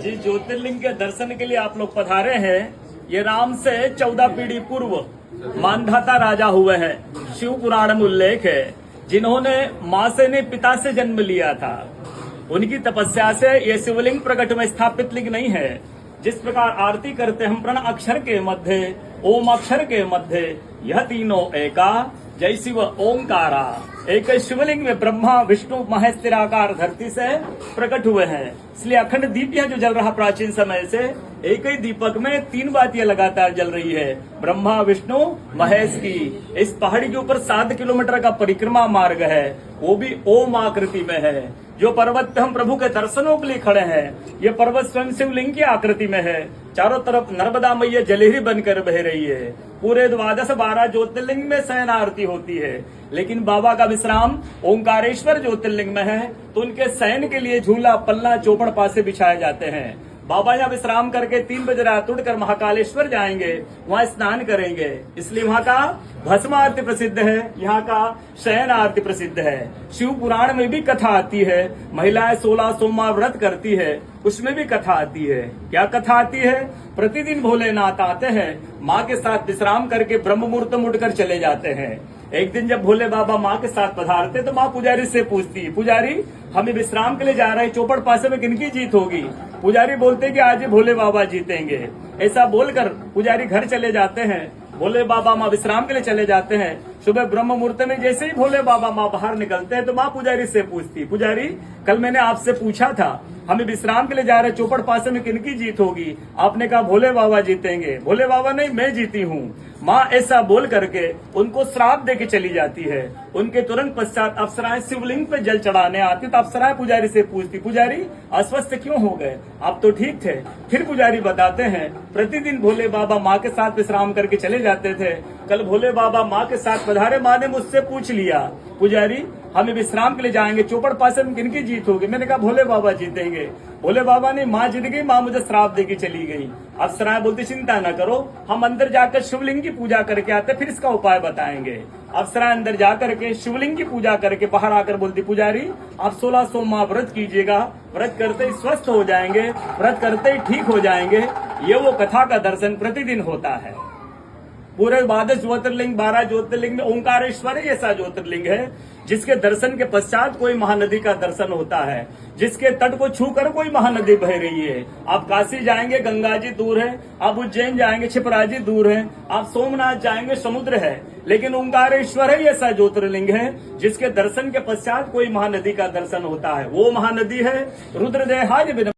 जिस ज्योतिर्लिंग के दर्शन के लिए आप लोग पधारे हैं, ये राम से 14 पीढ़ी पूर्व मानधाता राजा हुए हैं। शिव पुराण में उल्लेख है, जिन्होंने माँ से नहीं पिता से जन्म लिया था। उनकी तपस्या से ये शिवलिंग प्रकट में स्थापित लिंग नहीं है। जिस प्रकार आरती करते हम प्रण अक्षर के मध्य, ओम अक्षर के मध्य, यह तीनों एका, जय शिव ओंकारा। एक शिवलिंग में ब्रह्मा विष्णु महेश निराकार धरती से प्रकट हुए हैं। इसलिए अखंड दीप यह जो जल रहा प्राचीन समय से, एक ही दीपक में 3 बातियां लगातार जल रही है, ब्रह्मा विष्णु महेश की। इस पहाड़ी के ऊपर 7 किलोमीटर का परिक्रमा मार्ग है, वो भी ओम आकृति में है। जो पर्वत पे हम प्रभु के दर्शनों के लिए खड़े हैं, ये पर्वत स्वयं शिवलिंग की आकृति में है। चारों तरफ नर्मदा मैया जलहरी बनकर बह रही है। पूरे 12 ज्योतिर्लिंग में शयन आरती होती है, लेकिन बाबा का विश्राम ओंकारेश्वर ज्योतिर्लिंग में है, तो उनके शयन के लिए झूला पल्ला चौपड़ पासे बिछाए जाते हैं। बाबा यहाँ विश्राम करके 3 बजे रात उठकर महाकालेश्वर जाएंगे, वहाँ स्नान करेंगे। इसलिए वहाँ का भस्म आरती प्रसिद्ध है, यहाँ का शयन आरती प्रसिद्ध है। शिव पुराण में भी कथा आती है, महिलाएं 16 सोमवार व्रत करती है, उसमें भी कथा आती है। क्या कथा आती है? प्रतिदिन भोलेनाथ आते हैं, माँ के साथ विश्राम करके ब्रह्म मुहूर्त में उठकर चले जाते हैं। एक दिन जब भोले बाबा माँ के साथ पधारते तो माँ पुजारी से पूछती, पुजारी हमें विश्राम के लिए जा रहे हैं, चौपड़ पासे में किनकी जीत होगी? पुजारी बोलते कि आज भोले बाबा जीतेंगे। ऐसा बोलकर पुजारी घर चले जाते हैं। भोले बाबा माँ विश्राम के लिए चले जाते हैं। सुबह ब्रह्म मुहूर्त में जैसे ही भोले बाबा माँ बाहर निकलते हैं तो माँ पुजारी से पूछती, पुजारी कल मैंने आपसे पूछा था, हमें विश्राम के लिए जा रहे चौपड़ पासे में किनकी जीत होगी? आपने कहा भोले बाबा जीतेंगे। भोले बाबा नहीं, मैं जीती हूँ। माँ ऐसा बोल करके उनको श्राप देके चली जाती है। उनके तुरंत पश्चात अप्सराएं शिवलिंग पे जल चढ़ाने आती, तो अप्सराएं पुजारी से पूछती, पुजारी अस्वस्थ क्यों हो गए? आप तो ठीक थे। फिर पुजारी बताते हैं, प्रतिदिन भोले बाबा माँ के साथ विश्राम करके चले जाते थे। कल भोले बाबा माँ के साथ पधारे, माँ ने मुझसे पूछ लिया, पुजारी हमें विश्राम के लिए जाएंगे, चौपड़ पासे में किनकी जीत होगी? मैंने कहा भोले बाबा जीतेंगे। भोले बाबा ने माँ जीत गई, माँ मुझे श्राप देके चली गई। अप्सराएं बोलती चिंता न करो, हम अंदर जाकर शिवलिंग की पूजा करके आते, फिर इसका उपाय बताएंगे। अप्सराएं अंदर जाकर के शिवलिंग की पूजा करके बाहर आकर बोलती, पुजारी आप 16 सोमवार व्रत कीजिएगा, व्रत करते ही स्वस्थ हो जाएंगे, व्रत करते ही ठीक हो जाएंगे। ये वो कथा का दर्शन प्रतिदिन होता है। पूरे 12 ज्योतिर्लिंग 12 ज्योतिर्लिंग में ओंकारेश्वर ऐसा ज्योतिर्लिंग है जिसके दर्शन के पश्चात कोई महानदी का दर्शन होता है, जिसके तट को छूकर कोई महानदी बह रही है। आप काशी जाएंगे, गंगा जी दूर है। आप उज्जैन जाएंगे, क्षिप्रा जी दूर है। आप सोमनाथ जाएंगे, समुद्र है। लेकिन ओंकारेश्वर है ऐसा ज्योतिर्लिंग है जिसके दर्शन के पश्चात कोई महानदी का दर्शन होता है। वो महानदी है रुद्रदेहाज।